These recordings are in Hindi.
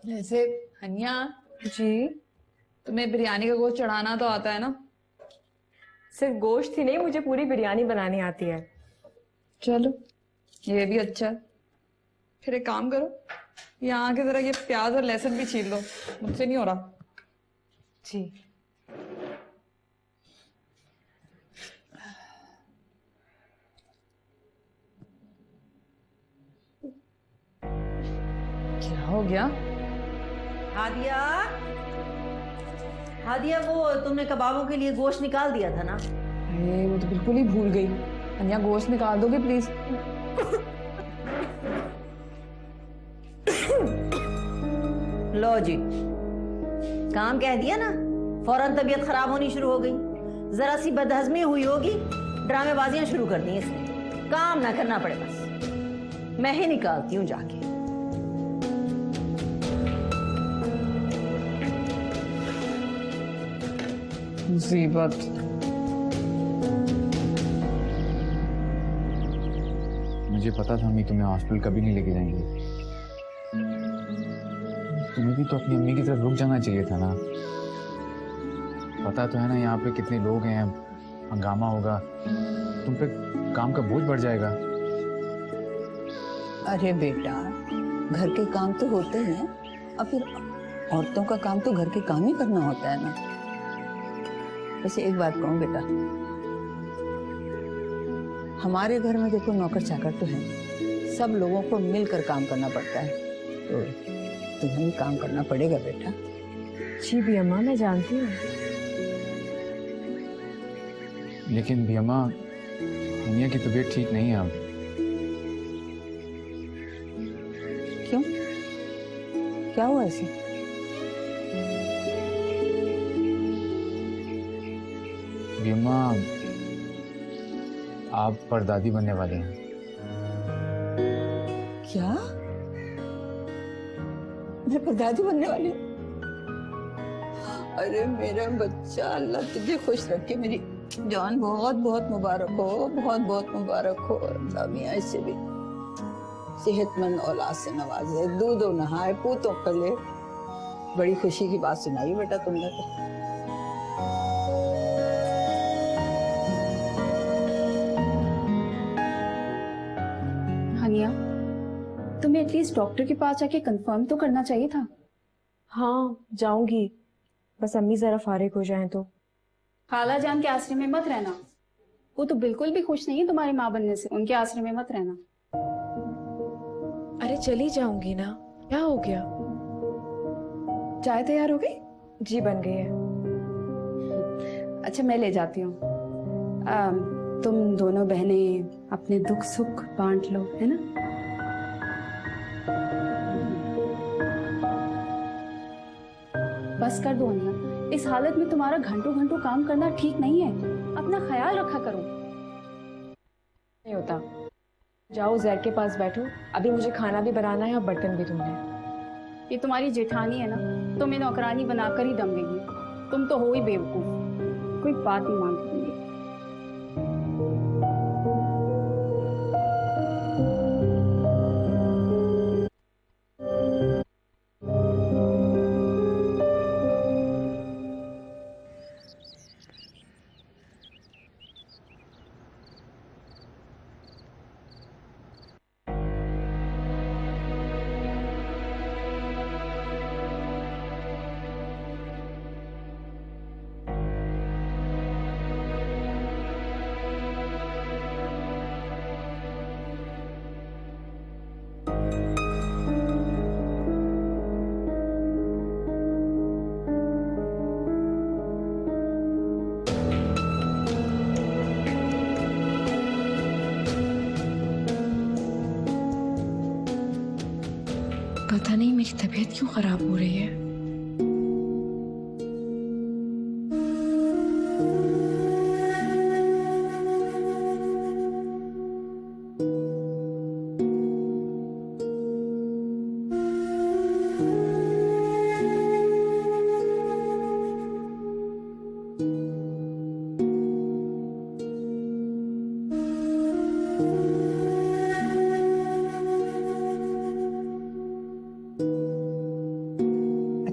वैसे हनिया, जी। तुम्हें बिरयानी का गोश्त चढ़ाना तो आता है ना? सिर्फ गोश्त ही नहीं, मुझे पूरी बिरयानी बनानी आती है। चलो, ये भी अच्छा है। फिर एक काम करो, यहाँ की तरह ये प्याज और लहसुन भी छील लो, मुझसे नहीं हो रहा। जी। क्या हो गया? हादिया, हादिया, वो तुमने कबाबों के लिए गोश्त निकाल दिया था ना? अरे वो तो बिल्कुल ही भूल गई। हनिया, गोश्त निकाल दोगे प्लीज? लो जी, काम कह दिया ना, फौरन तबीयत खराब होनी शुरू हो गई। जरा सी बदहजमी हुई होगी, ड्रामेबाजियां शुरू कर दी इसने। काम ना करना पड़े, बस मैं ही निकालती हूँ जाके। मुसीबत। मुझे पता था अम्मी तुम्हें हॉस्पिटल कभी नहीं लेके जाएंगे। तुम्हें भी तो अपनी अम्मी की तरफ रुक जाना चाहिए था ना। पता तो है ना यहाँ पे कितने लोग हैं, हंगामा होगा, तुम पे काम का बोझ बढ़ जाएगा। अरे बेटा, घर के काम तो होते हैं, और फिर औरतों का काम तो घर के काम ही करना होता है ना। वैसे एक बात कहूँ बेटा, हमारे घर में देखो नौकर चाकर तो है, सब लोगों को मिलकर काम करना पड़ता है, तो तुम्हें भी काम करना पड़ेगा बेटा। जी भी अम्मा, मैं जानती हूँ। लेकिन भी अम्मा, दुनिया की तबीयत ठीक नहीं है अब। क्यों, क्या हुआ ऐसे? भी अम्मा, आप परदादी बनने वाले हैं। क्या? मैं परदादी बनने वाली हूँ? अरे मेरा बच्चा, अल्लाह तुझे खुश रखे, मेरी जान बहुत बहुत मुबारक हो, बहुत बहुत मुबारक हो। अल्लाह मियाँ इससे भी सेहतमंद औलाद से नवाजे, दूधो नहाए, पूतों पले। बड़ी खुशी की बात सुनाई बेटा तुमने तो। हनिया, तुम्हें एटलीस्ट डॉक्टर के पास जाके कंफर्म तो करना चाहिए था। हाँ, जाऊंगी, बस अम्मी जरा फारिग हो जाएं तो। खाला जान के आश्रम में मत रहना, वो तो बिल्कुल भी खुश नहीं है तुम्हारी माँ बनने से। उनके आश्रम में मत रहना। अरे चली जाऊंगी ना, क्या हो गया? चाय तैयार हो गई? जी, बन गई है। अच्छा, मैं ले जाती हूँ। तुम दोनों बहनें अपने दुख सुख बांट लो, है ना? बस कर दो हनिया, इस हालत में तुम्हारा घंटों घंटों काम करना ठीक नहीं है। अपना ख्याल रखा करो। नहीं होता, जाओ जैद के पास बैठो, अभी मुझे खाना भी बनाना है और बर्तन भी धोने हैं। ये तुम्हारी जेठानी है ना, तुम्हें नौकरानी बनाकर ही दम देगी। तुम तो हो ही बेवकूफ, कोई बात नहीं मानती तुम। पता नहीं मेरी तबीयत क्यों खराब हो रही है।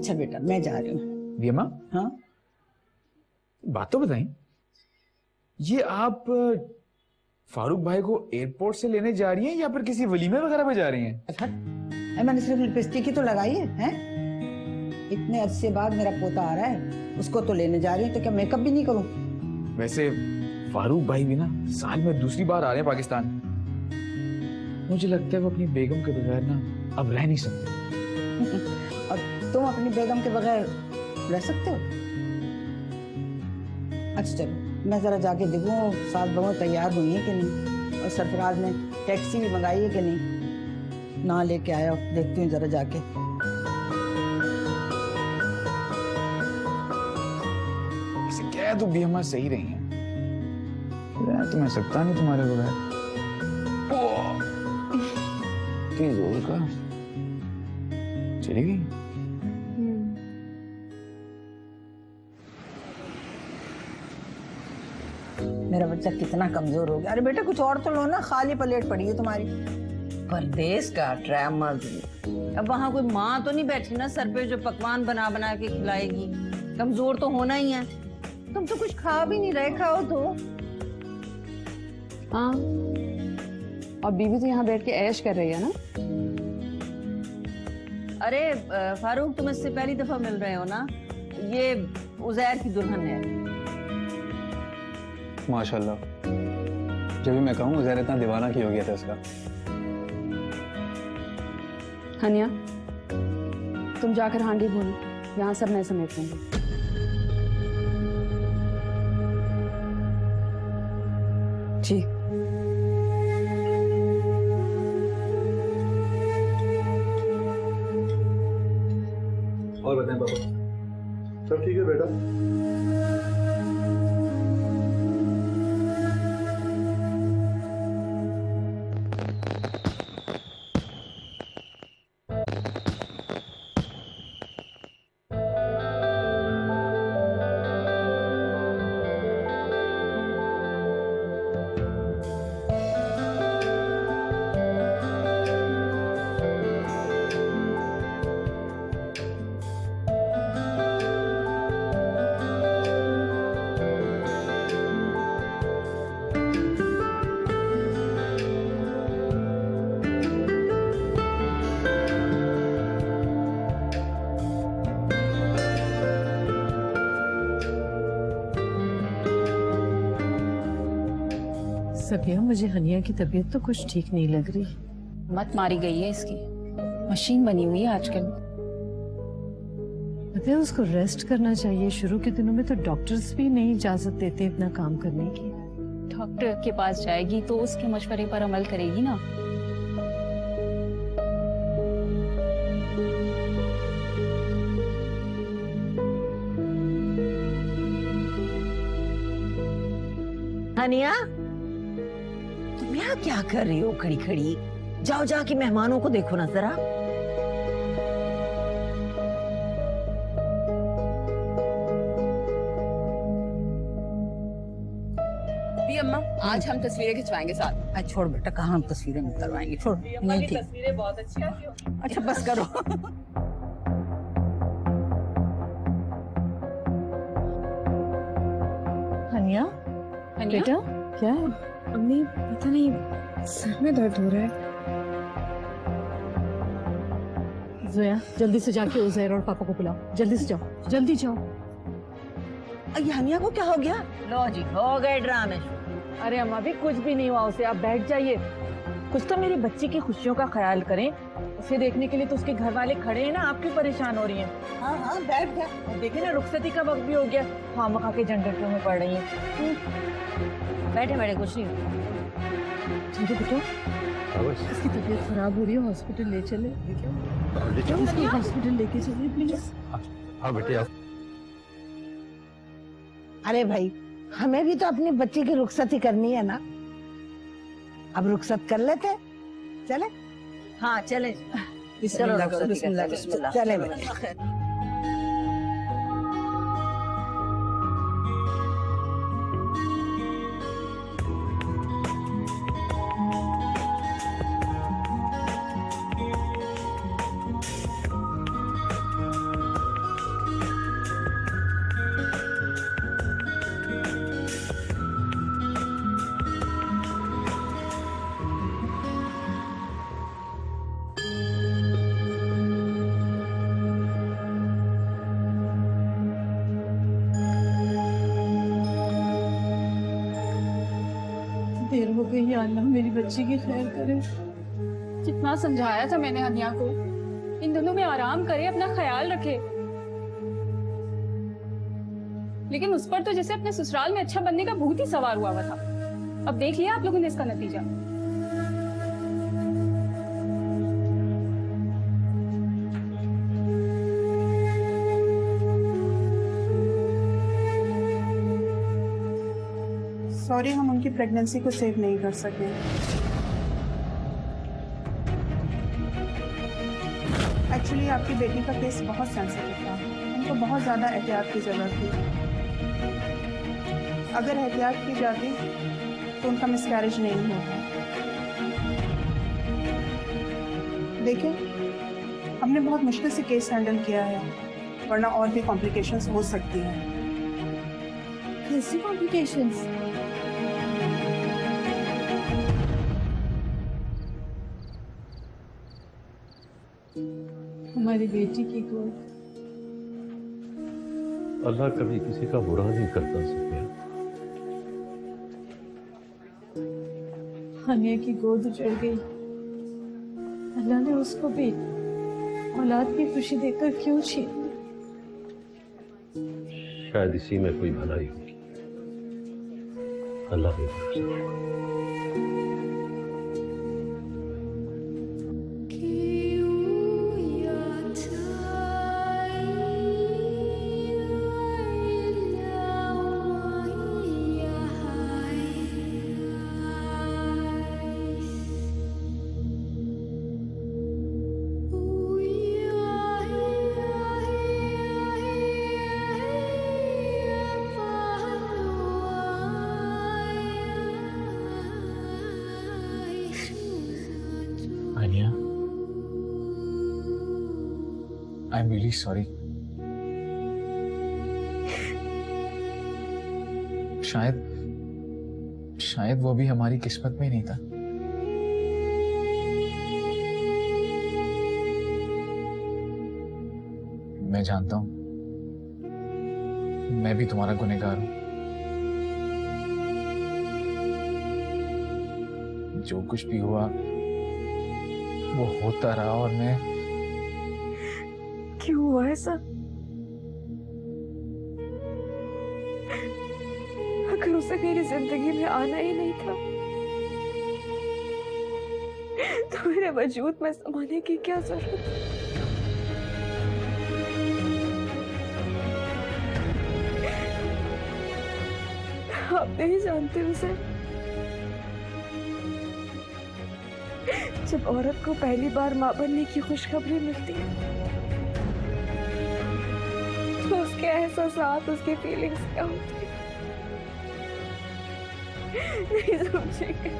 अच्छा बेटा मैं जा रही हूँ। दिया माँ, हाँ बात तो बताई, ये आप फारूक भाई को एयरपोर्ट से लेने जा रही हैं या फिर किसी वलीमे वगैरह में जा रही हैं? अच्छा, मैंने सिर्फ लिपस्टिक ही तो लगाई है? इतने अरसे बाद मेरा पोता आ रहा है, उसको तो लेने जा रही हूँ, तो क्या मेकअप भी नहीं करूँ? वैसे फारूक भाई भी ना साल में दूसरी बार आ रहे हैं पाकिस्तान। मुझे लगता है वो अपनी बेगम के बगैर ना अब रह नहीं सकते। और तुम अपनी बेगम के बगैर रह सकते हो? अच्छा चलो मैं जरा जाके देखूं सास बहू तैयार हुई है कि नहीं, और सरफराज ने टैक्सी भी मंगाई है कि नहीं, ना लेके आया, देखती हूँ जरा जाके। इसे कह तो भी हमारे सही रही हैं, रह तो मैं सकता नहीं तुम्हारे बगैर। की जोर का चली गई। मेरा बच्चा कितना कमजोर हो गया। अरे बेटा कुछ और तो लो ना, खाली प्लेट पड़ी है तुम्हारी। परदेश का ड्रामा भी। अब वहाँ कोई माँ तो नहीं बैठी ना सर पे जो पकवान बना बना के खिलाएगी। कमजोर तो होना ही है। तुम तो कुछ खा भी नहीं रहे, खाओ तो। हाँ, और बीवी तो यहाँ बैठ के ऐश कर रही है ना। अरे फारूक, तुम इससे पहली दफा मिल रहे हो ना? ये उजैर की दुल्हन है। माशाल्लाह, जब भी मैं कहूँ उज़ैर इतना दीवाना क्यों हो गया था इसका। हनिया, तुम जाकर हांडी भूनो, यहाँ सब मैं समेट लूंगी। जी और बताएं पापा, सब ठीक है बेटा? सबिया, मुझे हनिया की तबीयत तो कुछ ठीक नहीं लग रही। मत मारी गई है इसकी, मशीन बनी हुई है आजकल। पता है उसको रेस्ट करना चाहिए। शुरू के दिनों में तो डॉक्टर्स भी नहीं इजाजत देते इतना काम करने की। डॉक्टर के पास जाएगी तो उसके मशवरे पर अमल करेगी ना। हनिया, तुम यहाँ क्या कर रही हो खड़ी खड़ी? जाओ जाके मेहमानों को देखो ना जरा। भी अम्मा, आज हम तस्वीरें खिंचवाएंगे साथ। आज छोड़ बेटा, कहाँ हम तस्वीरें निकलवाएंगे, छोड़। नहीं थी। तस्वीरें बहुत अच्छी आती हो। अच्छा बस करो। Haniyeh, Haniyeh? बेटा क्या है? अम्मी पता नहीं सर में दर्द हो रहा है। जोया, जल्दी से जाके उज़ैर और पापा को बुलाओ। जल्दी से जाओ, जल्दी जाओ। ये हनिया को क्या हो गया? लो जी, हो गए ड्रामे। अरे अम्मा भी कुछ भी नहीं हुआ उसे, आप बैठ जाइए। कुछ तो मेरी बच्ची की खुशियों का ख्याल करें। उसे देखने के लिए तो उसके घर वाले खड़े हैं ना, आप क्यों परेशान हो रही हैं? हाँ हाँ बैठ जा। और देखिए ना, रुखसती का वक्त भी हो गया, खामखा के झंझटों में पड़ रही हैं। बैठे बैठे कुछ नहीं। ठीक है बेटा, इसकी तबीयत खराब हो रही है, हॉस्पिटल ले चले। इसको हॉस्पिटल लेके चलिए प्लीज। हाँ बेटे आओ। अरे भाई, हमें भी तो अपनी बच्ची की रुखसती करनी है ना। अब रुखसत कर लेते हैं, चले? हाँ चले। बिस्मिल्लाह करो, बिस्मिल्लाह, बिस्मिल्लाह। चले बेटे। या अल्लाह मेरी बच्ची की खैर करे। कितना समझाया था मैंने हनिया को, इन दोनों में आराम करे, अपना ख्याल रखे, लेकिन उस पर तो जैसे अपने ससुराल में अच्छा बनने का भूत ही सवार हुआ था। अब देख लिया आप लोगों ने इसका नतीजा। सॉरी, हम उनकी प्रेगनेंसी को सेव नहीं कर सके। एक्चुअली आपकी बेटी का केस बहुत सेंसिटिव था, उनको बहुत ज़्यादा एहतियात की ज़रूरत थी। अगर एहतियात की जाती तो उनका मिसकैरेज नहीं होता। देखिए, हमने बहुत मुश्किल से केस हैंडल किया है, वरना और भी कॉम्प्लिकेशंस हो सकती हैं। कैसी कॉम्प्लिकेशंस? हमारी बेटी की गोद। अल्लाह कभी किसी का बुरा नहीं करता सके। हनिया की गोद उजड़ गई, अल्लाह ने उसको भी औलाद की खुशी देकर क्यों छीन? शायद इसी में कोई भलाई होगी, अल्लाह भी बख्शे। Anya, I'm really sorry. शायद वो भी हमारी किस्मत में ही नहीं था। मैं जानता हूं, मैं भी तुम्हारा गुनहगार हूं। जो कुछ भी हुआ वो होता रहा और मैं। क्यों हुआ ऐसा? अगर उसे मेरी जिंदगी में आना ही नहीं था तो मेरे वजूद में समाने की क्या जरूरत? आप नहीं जानते उसे। जब औरत को पहली बार मां बनने की खुशखबरी मिलती है तो उसके एहसास, उसकी फीलिंग्स क्या होती है नहीं समझेंगे।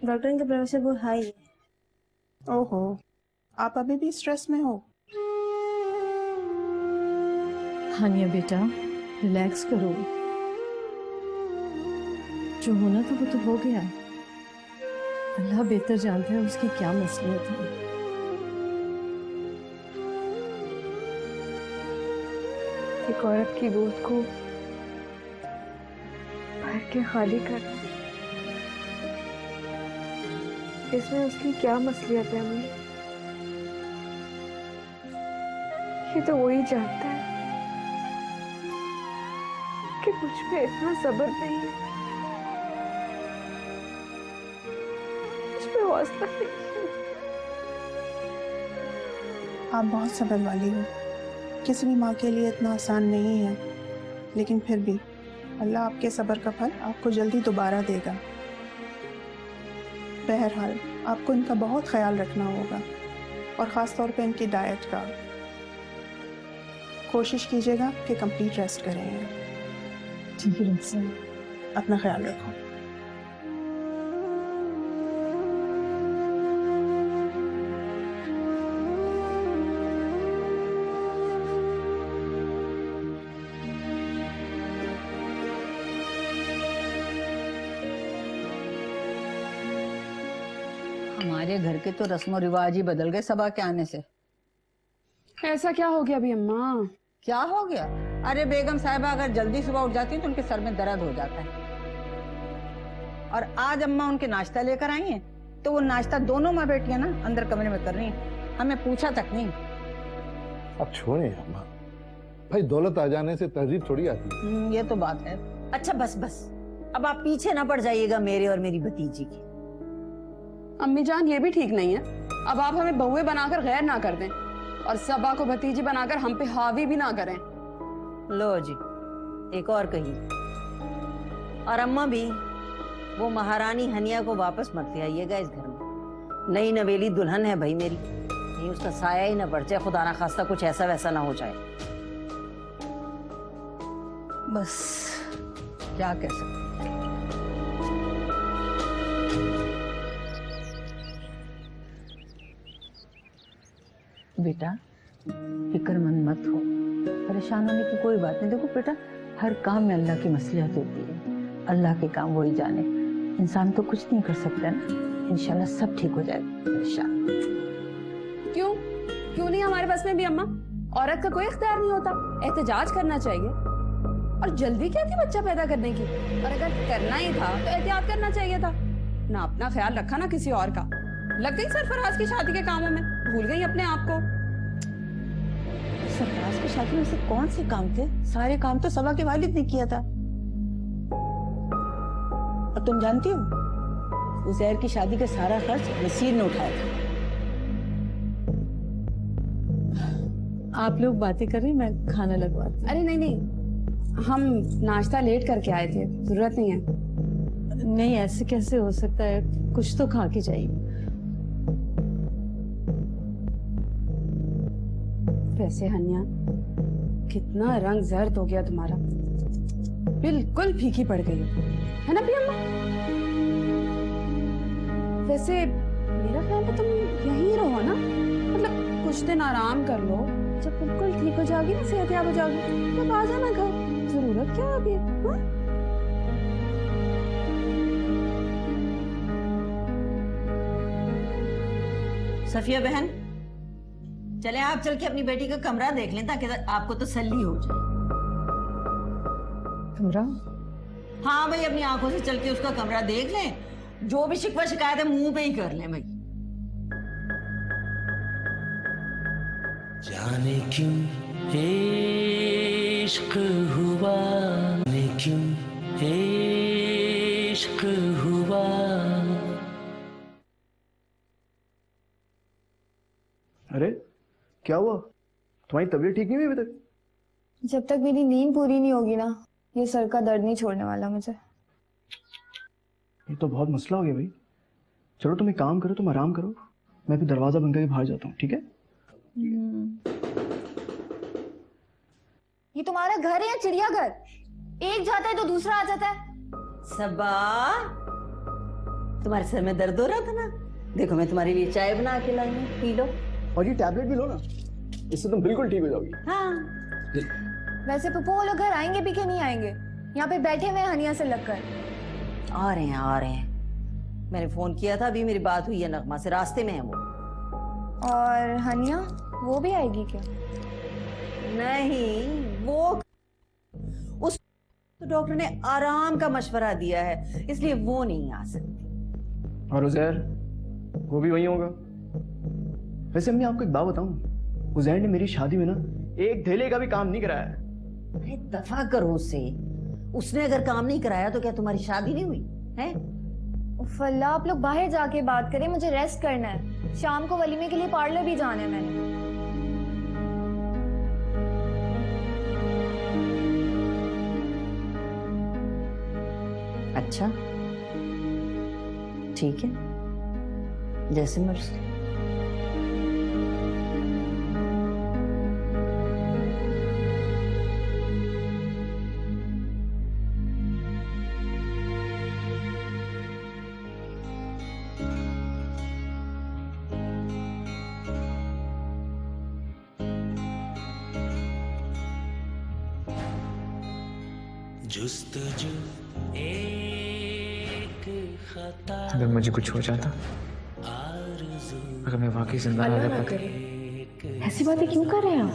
डॉक्टर का प्रेशर बहुत हाई है। ओहो, आप अभी भी स्ट्रेस में हो? हानिया बेटा, रिलैक्स करो। जो होना था वो तो हो गया। अल्लाह बेहतर जानता है उसकी क्या मसलियत है। एक औरत की गोद को भर के खाली करना, इसमें उसकी क्या मसलियत है? मुझे ये तो वही जानता है कि मुझ में इतना सब्र नहीं है, मुझ में हौसला नहीं है। आप बहुत सब्र वाली हो। किसी भी माँ के लिए इतना आसान नहीं है, लेकिन फिर भी अल्लाह आपके सब्र का फल आपको जल्दी दोबारा देगा। बहरहाल आपको इनका बहुत ख्याल रखना होगा, और ख़ास तौर पे इनकी डाइट का। कोशिश कीजिएगा कि कंप्लीट रेस्ट करें। ठीक है डॉक्टर साहब, अपना ख्याल रखो। तुम्हारे घर के तो रस्म रिवाज ही बदल गए सबा के आने से। ऐसा क्या हो गया अभी अम्मा? क्या हो गया? अरे बेगम साहिबा अगर जल्दी सुबह उठ जाती हैं तो उनके सर में दर्द हो जाता है। और आज अम्मा उनके नाश्ता लेकर आई हैं तो वो नाश्ता दोनों माँ बेटियां ना अंदर कमरे में कर रही हैं, हमें पूछा तक नहीं। अब छोड़िए अम्मा, भाई दौलत आ जाने से तहजीब थोड़ी आती है। ये तो बात है। अच्छा बस बस, अब आप पीछे ना पड़ जाइएगा मेरे और मेरी भतीजी की। अम्मी जान ये भी ठीक नहीं है। अब आप हमें बहुए बनाकर गैर ना कर दें और सबा को भतीजी बनाकर हम पे हावी भी ना करें। लो जी, एक और कही। और अम्मा भी वो महारानी हनिया को वापस मत ले आइएगा इस घर में। नई नवेली दुल्हन है भाई मेरी, नहीं उसका साया ही ना पड़ जाए, खुदा ना खास्ता कुछ ऐसा वैसा ना हो जाए। बस क्या कह सकते। बेटा फिक्रमंद मत हो, परेशान होने की कोई बात नहीं। देखो बेटा, हर काम में अल्लाह की मसलियत होती है, अल्लाह के काम वही जाने। इंसान तो कुछ नहीं कर सकता ना, इंशाल्लाह सब ठीक हो जाएगा इंशाल्लाह। क्यों क्यों नहीं हमारे बस में भी अम्मा? औरत का कोई इख्तियार नहीं होता, एहतजाज करना चाहिए। और जल्दी क्या थी बच्चा पैदा करने की? और अगर करना ही था तो एहतियात करना चाहिए था ना, अपना ख्याल रखा ना किसी और का। लग गई सरफराज की शादी के कामों में, भूल गई अपने आप को। सरफराज की शादी में से कौन से काम थे? सारे काम तो सबा के वालिद ने किया था। और तुम जानती हो उज़ैर की शादी का सारा खर्च नसीर ने उठाया था। आप लोग बातें कर रहे हैं, मैं खाना लगवाती। अरे नहीं नहीं, हम नाश्ता लेट करके आए थे, जरूरत नहीं है। नहीं ऐसे कैसे हो सकता है, कुछ तो खा के जाइए। वैसे हनिया, कितना रंग जर्द हो गया तुम्हारा, बिल्कुल फीकी पड़ गई है ना अम्मा? वैसे मेरा ख्याल है तुम यहीं रहो ना, मतलब कुछ दिन आराम कर लो, जब बिल्कुल ठीक हो जाओगी ना, सेहतयाब हो जाओगी, तब आ जाना घर। जरूरत क्या है अभी? हाँ? सफिया बहन, चले आप चल के अपनी बेटी का कमरा देख लें ताकि आपको तसल्ली हो जाए। कमरा? हाँ भाई, अपनी आंखों से चल के उसका कमरा देख लें, जो भी शिकवा शिकायत है मुंह पे ही कर लें भाई। जाने क्यों इश्क हुआ, ने क्यों इश्क हुआ। अरे क्या हुआ? तुम्हारी तबीयत ठीक नहीं हुई अभी तक? जब तक मेरी नींद पूरी नहीं होगी ना, ये सर का दर्द नहीं छोड़ने वाला मुझे। ये तो बहुत मसला हो गया भाई। चलो तुम एक काम करो, तुम आराम करो, मैं भी दरवाजा बंद करके बाहर जाता हूँ, ठीक है? ये तुम्हारा घर है या चिड़ियाघर? एक जाता है तो दूसरा आ जाता है। सबा, तुम्हारे सर में दर्द हो रहा था ना, देखो मैं तुम्हारे लिए चाय बना के लाई हूं, पी लो। और ये टैबलेट भी लो ना, इससे तुम बिल्कुल ठीक हो जाओगी। हाँ। वैसे पप्पू वो लोग घर आएंगे भी कि नहीं आएंगे? यहाँ पे बैठे हुए हनिया से लगकर। आ रहे हैं आ रहे हैं, मैंने फोन किया था, अभी मेरी बात हुई है नगमा से, रास्ते में है वो। और हनिया वो भी आएगी क्या? नहीं, वो उस तो डॉक्टर ने आराम का मशवरा दिया है, इसलिए वो नहीं आ सकती। और उज़ैर वो भी वही होगा। वैसे मैं आपको एक बात बताऊं, उज़ैर ने मेरी शादी में ना एक धेले का भी काम नहीं कराया है। अरे दफा करो उससे, उसने अगर काम नहीं कराया तो क्या तुम्हारी शादी नहीं हुई है? फल्ला, आप लोग बाहर जाके बात करें, मुझे रेस्ट करना है। शाम को वलीमे के लिए पार्लर भी जाना है मैंने। अच्छा ठीक है, जैसे मर्जी। जुस्तजू एक खता, अगर मुझे कुछ हो जाता अगर मैं वाकई जिंदा रह अल्लाह गया ना तो करे। ऐसी बातें क्यों कर रहे हैं आप?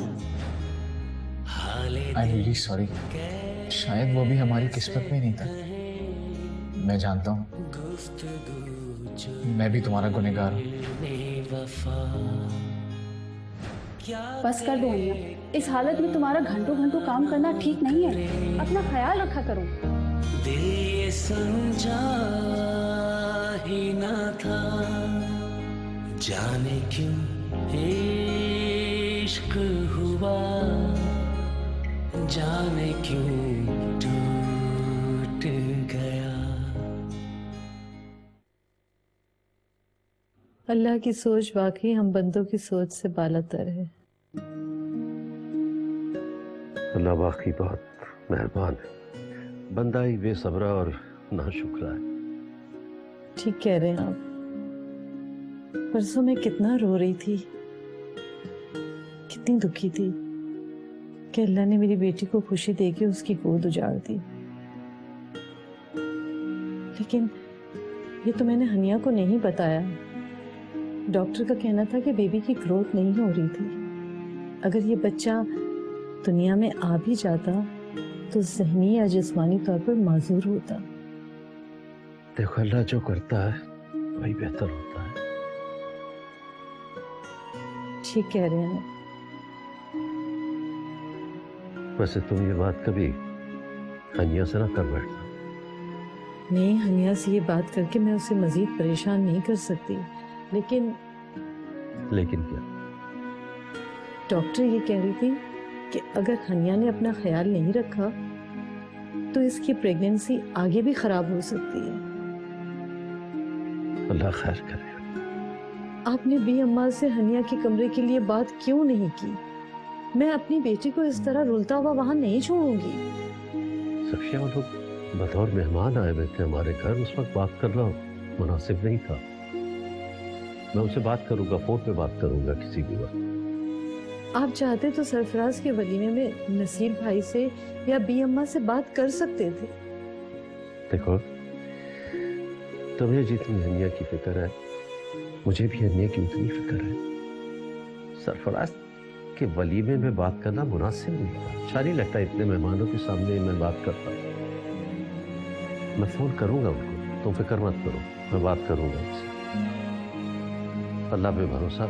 I am really sorry. शायद वो भी हमारी किस्मत में नहीं था। मैं जानता हूँ मैं भी तुम्हारा गुनहगार हूँ। बस कर दो अम्मा, इस हालत में तुम्हारा घंटों घंटों काम करना ठीक नहीं है। अपना ख्याल रखा करो। दिल ये समझा ही ना था, जाने क्यों इश्क हुआ, जाने क्यों टूट गया। अल्लाह की सोच वाकई हम बंदों की सोच से बालातर है। अल्लाह वाकई बहुत मेहरबान है। बंदा ही बेसब्रा और नाशुक्रा है। ठीक कह रहे हैं आप। परसों मैं कितना रो रही थी, कितनी दुखी थी कि अल्लाह ने मेरी बेटी को खुशी देके उसकी गोद उजाड़ दी। लेकिन ये तो मैंने हनिया को नहीं बताया। डॉक्टर का कहना था कि बेबी की ग्रोथ नहीं हो रही थी। अगर ये बच्चा दुनिया में आ भी जाता तो ज़हनी या जिस्मानी तौर पर माजूर होता। देखो अल्लाह जो करता है वही बेहतर होता है। ठीक कह रहे हैं। वैसे तुम ये बात कभी हनिया से ना कर बैठना। नहीं, हनिया से ये बात करके मैं उसे मजीद परेशान नहीं कर सकती। लेकिन क्या? डॉक्टर ये कह रही थी कि अगर हनिया ने अपना ख्याल नहीं रखा तो इसकी प्रेगनेंसी आगे भी खराब हो सकती है। अल्लाह खैर करे। आपने बी अम्मा से हनिया के कमरे के लिए बात क्यों नहीं की? मैं अपनी बेटी को इस तरह रुलता हुआ वहां नहीं छोड़ूंगी। सफिया, वो लोग बतौर मेहमान आए हुए थे हमारे घर। उस वक्त बात करना मुनासिब नहीं था। मैं उनसे बात करूंगा, फोन पे बात करूंगा किसी भी वक्त। आप चाहते तो सरफराज के वलीमे में नसीर भाई से या बी अम्मा से बात कर सकते थे। देखो, तुम्हें जितनी हनिया की फिक्र है मुझे भी हनिया की उतनी फिक्र है। सरफराज के वलीमे में बात करना मुनासिब नहीं था। अच्छा नहीं लगता इतने मेहमानों के सामने मैं बात करता। मैं फोन करूंगा उनको, तुम फिक्र मत करो, मैं बात करूंगा उनसे। अल्लाह पे भरोसा।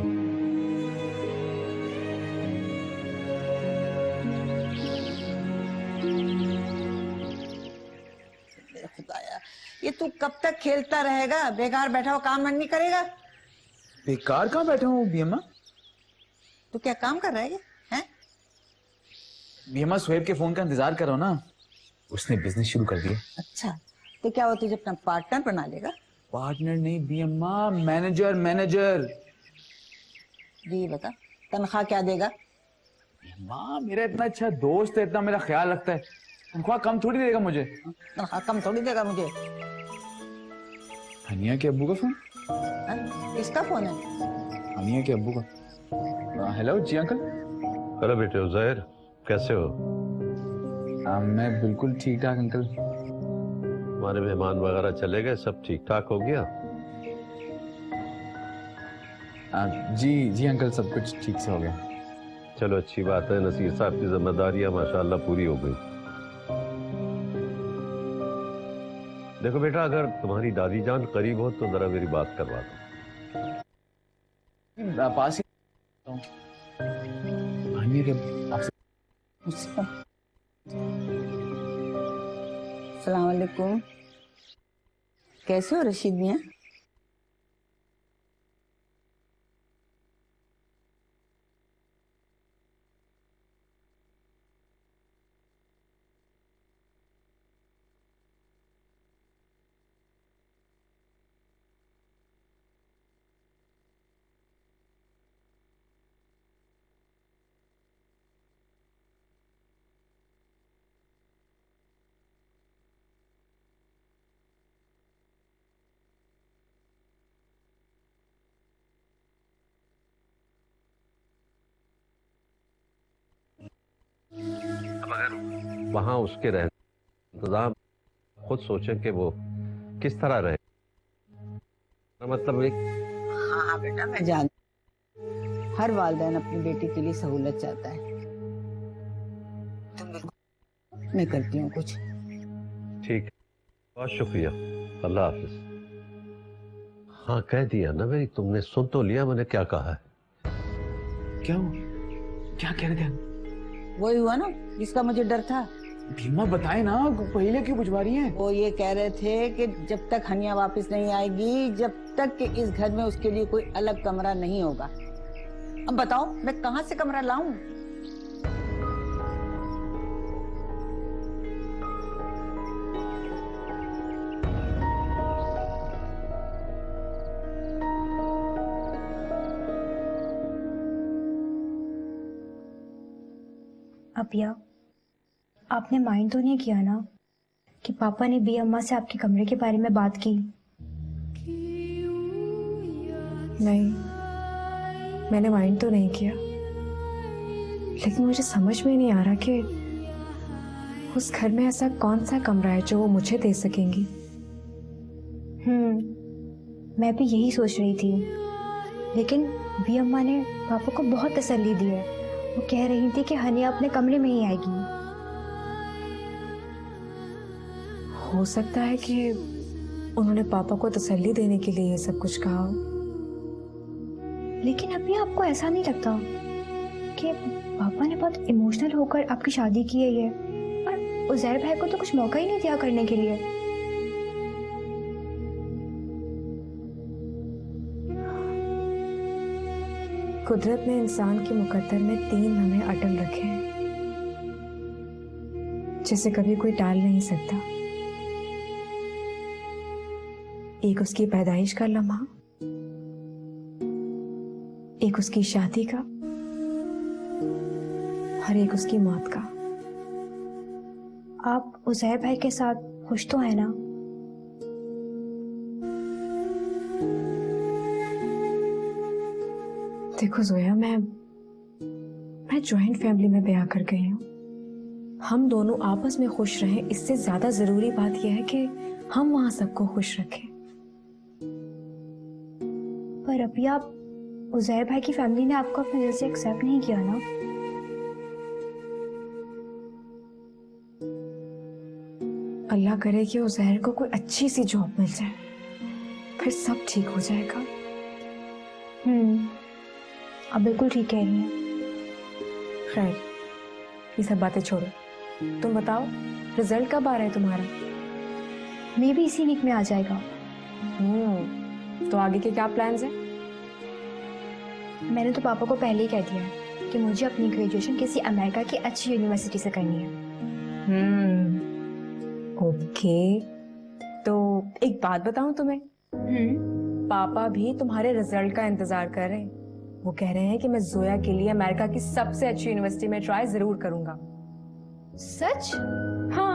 खुदाया, ये तू कब तक खेलता रहेगा? बेकार बैठा हुआ काम नहीं करेगा? बेकार कहाँ बैठा हूँ बीएम्मा? तू क्या काम कर रहा है? हैं? बीएम्मा, सुहेब के फोन का इंतजार करो ना। उसने बिजनेस शुरू कर दिया। अच्छा, तो क्या वो तुझे अपना पार्टनर बना लेगा? पार्टनर नहीं बीएम्मा, मैनेजर। मैनेजर। जी बता, तनख्वाह क्या देगा? बीएम्मा, मेरा इतना अच्छा दोस्त है, इतना मेरा ख्याल रखता है, तनख्वाह कम थोड़ी देगा मुझे। तनख्वाह कम थोड़ी देगा मुझे। हनिया के अब्बू का फोन? किसका फोन है? हनिया के अब्बू का। हेलो जी अंकल। हेलो बेटे उज़ैर, कैसे हो? मैं बिल्कुल ठीक ठाक अंकल। हमारे मेहमान वगैरह चले गए, सब ठीक ठाक हो गया? जी अंकल, सब कुछ ठीक से हो गया। चलो अच्छी बात है। नसीर साहब की जिम्मेदारियां माशाल्लाह पूरी हो गई। देखो बेटा, अगर तुम्हारी दादी जान करीब हो तो जरा मेरी बात करवा दो। पास ही अस्सलाम वालेकुम। कैसे हो रशीद मियां? वहां उसके रहने इंतजाम खुद सोचें कि वो किस तरह रहे। मतलब एक हाँ हाँ बेटा, मैं जान, हर वालिदैन अपनी बेटी के लिए सहूलत चाहता है। तुम बिल्कुल, मैं करती हूँ कुछ। ठीक है, बहुत शुक्रिया, अल्लाह हाफिज। हाँ कह दिया ना मेरी, तुमने सुन तो लिया मैंने क्या कहा है। क्या हुआ? क्या कह रहे थे? वही हुआ ना जिसका मुझे डर था। भीमा बताए ना, पहले क्यों बुझवा रही हैं? वो ये कह रहे थे कि जब तक हनिया वापस नहीं आएगी, जब तक कि इस घर में उसके लिए कोई अलग कमरा नहीं होगा। अब बताओ मैं कहाँ से कमरा लाऊं? अपिया, आपने माइंड तो नहीं किया ना कि पापा ने बी अम्मा से आपके कमरे के बारे में बात की? नहीं, मैंने माइंड तो नहीं किया, लेकिन मुझे समझ में नहीं आ रहा कि उस घर में ऐसा कौन सा कमरा है जो वो मुझे दे सकेंगी। मैं भी यही सोच रही थी, लेकिन बी अम्मा ने पापा को बहुत तसल्ली दी है। वो कह रही थी कि हनिया अपने कमरे में ही आएगी। हो सकता है कि उन्होंने पापा को तसल्ली देने के लिए ये सब कुछ कहा हो। लेकिन अभी आपको ऐसा नहीं लगता कि पापा ने बहुत इमोशनल होकर आपकी शादी की है ये, और उज़ैर भाई को तो कुछ मौका ही नहीं दिया करने के लिए? कुदरत ने इंसान के मुकद्दर में 3 लम्हे अटल रखे हैं जिसे कभी कोई टाल नहीं सकता। एक उसकी पैदाइश का लम्हा, एक उसकी शादी का, और एक उसकी मौत का। आप उज़ैर भाई के साथ खुश तो है ना? देखो जोया, मैं जॉइंट फैमिली में ब्याह कर गई हूँ। हम दोनों आपस में खुश रहें, इससे ज्यादा जरूरी बात यह है कि हम वहां सबको खुश रखें। पर अभी आप, उज़ैर भाई की फैमिली ने आपको अपने दिल से एक्सेप्ट नहीं किया ना? अल्लाह करे कि उज़ैर को कोई अच्छी सी जॉब मिल जाए, फिर सब ठीक हो जाएगा। आप बिल्कुल ठीक कह रही हैं। खैर, ये सब बातें छोड़ो, तुम बताओ रिजल्ट कब आ रहा है तुम्हारा? मे भी इसी वीक में आ जाएगा। तो आगे के क्या प्लान्स हैं? मैंने तो पापा को पहले ही कह दिया है कि मुझे अपनी ग्रेजुएशन किसी अमेरिका की अच्छी यूनिवर्सिटी से करनी है। ओके, तो एक बात बताऊं तुम्हें, पापा भी तुम्हारे रिजल्ट का इंतजार कर रहे हैं। वो कह रहे हैं कि मैं जोया के लिए अमेरिका की सबसे अच्छी यूनिवर्सिटी में ट्राई जरूर करूंगा। सच? हाँ।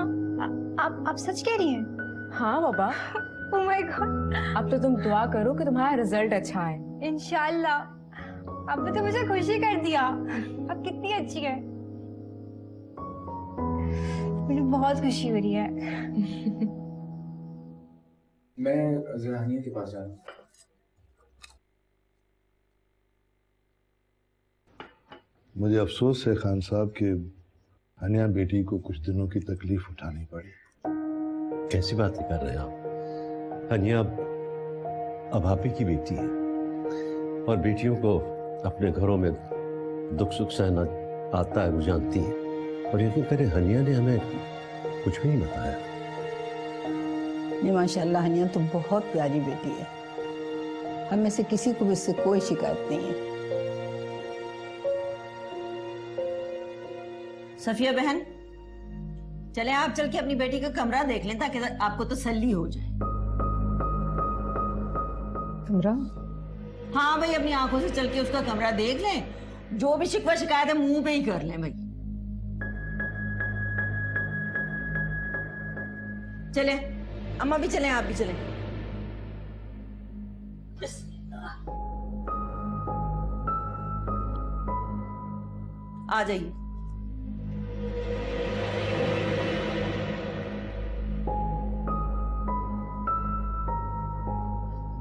आप सच कह रही हैं? हाँ बाबा। Oh my God. अब तो तुम दुआ करो कि तुम्हारा रिजल्ट अच्छा है। इंशाल्लाह। अब तो मुझे खुशी कर दिया। अब कितनी अच्छी है, मुझे बहुत खुशी हो रही है। मैं जरा हनिया के पास जा रहा हूँ। मुझे अफसोस है खान साहब कि हनिया बेटी को कुछ दिनों की तकलीफ उठानी पड़ी। कैसी बातें कर रहे हैं आप? हनिया अब आप ही की बेटी है, और बेटियों को अपने घरों में दुख सुख सहना आता है, वो जानती है। और यकीन करें हनिया ने हमें कुछ भी नहीं बताया। ये माशाल्लाह हनिया तो बहुत प्यारी बेटी है, हम में से किसी को भी इससे कोई शिकायत नहीं है। सफिया बहन, चले आप चल के अपनी बेटी का कमरा देख लें ताकि आपको तसल्ली हो जाए। कमरा? हाँ भाई, अपनी आंखों से चल के उसका कमरा देख लें, जो भी शिकवा शिकायत है मुंह पे ही कर लें भाई। चले अम्मा भी चलें, आप भी चलें। आ जाइए।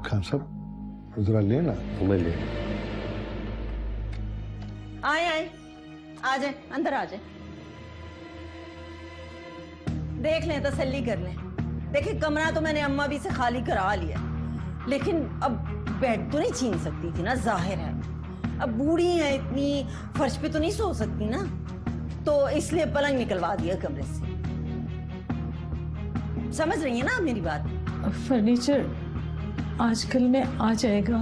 खान साहब, तो जरा लेना। मैं ले आए आए, आ जाए, अंदर आ जाए। देख लें, तसल्ली कर लें। देखिए, कमरा तो मैंने अम्मा भी से खाली करा लिया, लेकिन अब बेड तो नहीं छीन सकती थी ना, जाहिर है। अब बूढ़ी है इतनी, फर्श पे तो नहीं सो सकती ना, तो इसलिए पलंग निकलवा दिया कमरे से। समझ रही है ना आप मेरी बात? फर्नीचर आजकल में आ जाएगा।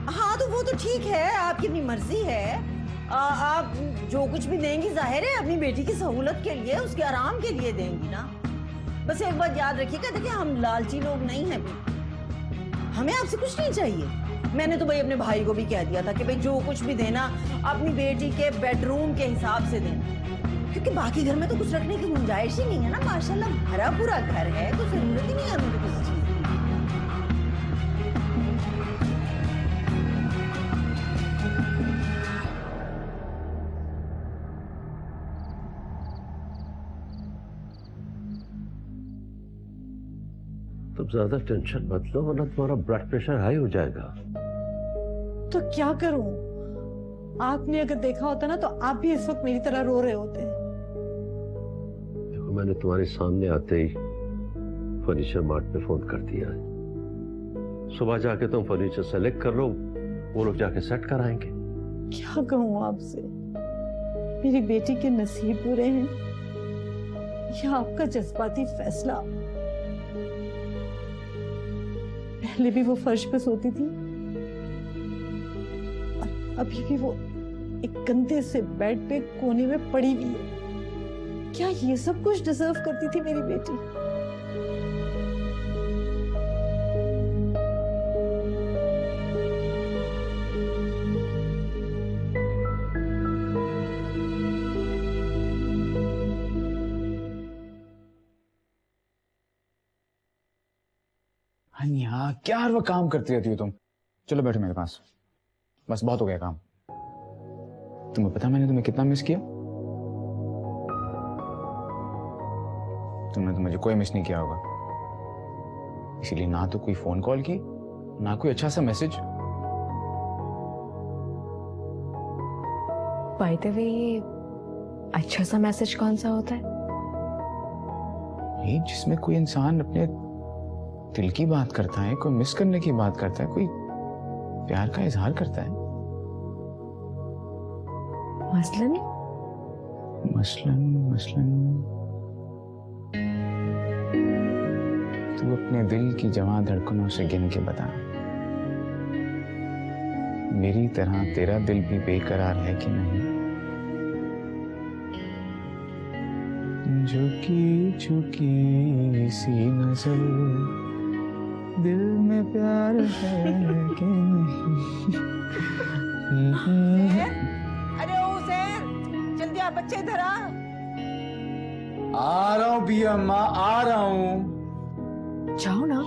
हाँ, तो वो तो ठीक है, आपकी अपनी मर्जी है। आप जो कुछ भी देंगी, जाहिर है अपनी बेटी की सहूलत के लिए, उसके आराम के लिए देंगी ना। बस एक बात याद रखिएगा, देखिए हम लालची लोग नहीं हैं, हमें आपसे कुछ नहीं चाहिए। मैंने तो भाई अपने भाई को भी कह दिया था कि भाई जो कुछ भी देना अपनी बेटी के बेडरूम के हिसाब से देना, क्योंकि बाकी घर में तो कुछ रखने की गुंजाइश ही नहीं है ना। माशाल्लाह भरा पूरा घर है, तो जरूरत ही नहीं है मुझे किसी चीज की। तुम ज्यादा टेंशन मत लो, वरना तुम्हारा ब्लड प्रेशर हाई हो जाएगा। तो क्या करूं? आपने अगर देखा होता ना तो आप भी इस वक्त मेरी तरह रो रहे होते। देखो, मैंने तुम्हारे सामने आते ही फर्नीचर मार्ट पे फोन कर दिया है। सुबह जाके तुम फर्नीचर सेलेक्ट कर लो, वो लोग जाके सेट कराएंगे। क्या कहूं आपसे, मेरी बेटी के नसीब बुरे हैं या आपका जज्बाती फैसला? पहले भी वो फर्श पे सोती थी और अभी भी वो एक गंदे से बेड पे कोने में पड़ी हुई है। क्या ये सब कुछ डिजर्व करती थी मेरी बेटी? हाँ, क्या हर वक्त काम करती रहती हो तुम। चलो बैठो मेरे पास, बस बहुत हो गया काम। तुम्हें पता मैंने तुम्हें कितना मिस किया? तुमने तो मुझे कोई मिस नहीं किया होगा, इसीलिए ना तो कोई फोन कॉल की, ना कोई अच्छा सा मैसेज। बाय द वे, ये अच्छा सा मैसेज कौन सा होता है? ये जिसमें कोई इंसान अपने दिल की बात करता है, कोई मिस करने की बात करता है, कोई प्यार का इजहार करता है। मसलन मसलन मसलन तू अपने दिल की जवां धड़कनों से गिन के बता, मेरी तरह तेरा दिल भी बेकरार है कि नहीं? झुकी झुकी सी नजर, दिल में प्यार है कि नहीं? अरे हुसैन, जल्दी आ, बच्चे इधर आ रहा हूँ भी अम्मा, आ रहा हूँ। जाओ ना।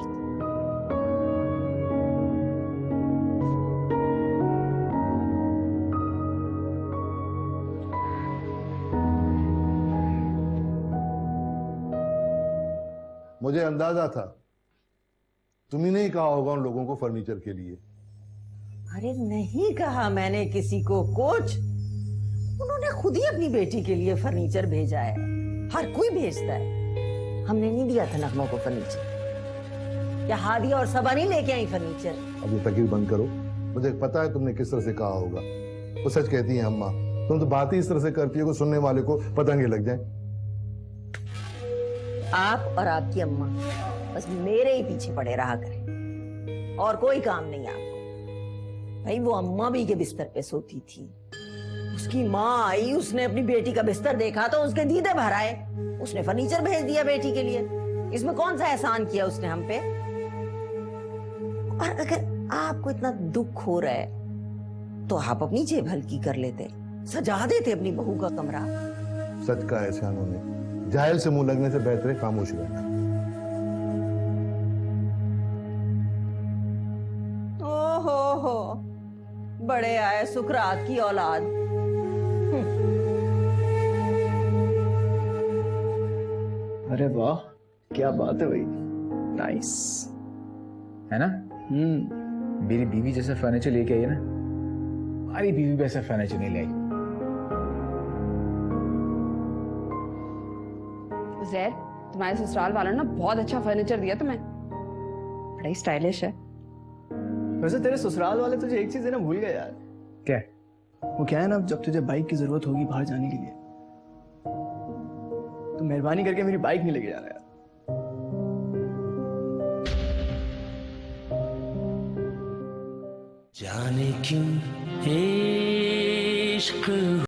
मुझे अंदाजा था, तुम ही नहीं कहा होगा उन लोगों को फर्नीचर के लिए। अरे नहीं कहा मैंने किसी को कुछ, उन्होंने खुद ही अपनी बेटी के लिए फर्नीचर भेजा है। हर कोई भेजता है, हमने नहीं दिया था नगमा को फर्नीचर। या हादिया और सबा नहीं लेके आई फर्नीचर? अब ये तकरीर बंद करो, मुझे पता है तुमने किस तरह से कहा होगा। वो सच कहती है अम्मा, तुम तो बात ही इस तरह से करती हो कि सुनने वाले को पतंगे लग जाए। आप और आपकी अम्मा बस मेरे ही पीछे पड़े रहा करें, और कोई काम नहीं आपको। भाई वो अम्मा भी के बिस्तर पे सोती थी, उसकी माँ आई, उसने अपनी बेटी का बिस्तर देखा तो उसके दीदे भर आए, उसने फर्नीचर भेज दिया बेटी के लिए। इसमें कौन सा एहसान किया उसने हम पे? और अगर आपको इतना दुख हो रहा है तो आप अपनी जेब हल्की कर लेते, सजा देते अपनी बहू का कमरा। सच का एहसान होने, जाहिल से मुंह लगने से बेहतर है खामोश रहना। ओहो, बड़े आए सुकरात की औलाद। अरे वाह, क्या बात है भाई, नाइस है ना? मेरी बीवी जैसा फर्नीचर लेके आई है ना, हमारी बीवी भी ऐसा फर्नीचर नहीं लाई। उजैर, तुम्हारे ससुराल वालों ने ना बहुत अच्छा फर्नीचर दिया तुम्हें, बड़ा ही स्टाइलिश है। वैसे तेरे ससुराल वाले तुझे एक चीज देना भूल गए यार। क्या? वो क्या है ना, जब तुझे बाइक की जरूरत होगी बाहर जाने के लिए, तो मेहरबानी करके मेरी बाइक नहीं लेके जा रहा यार। जाने क्यों इश्क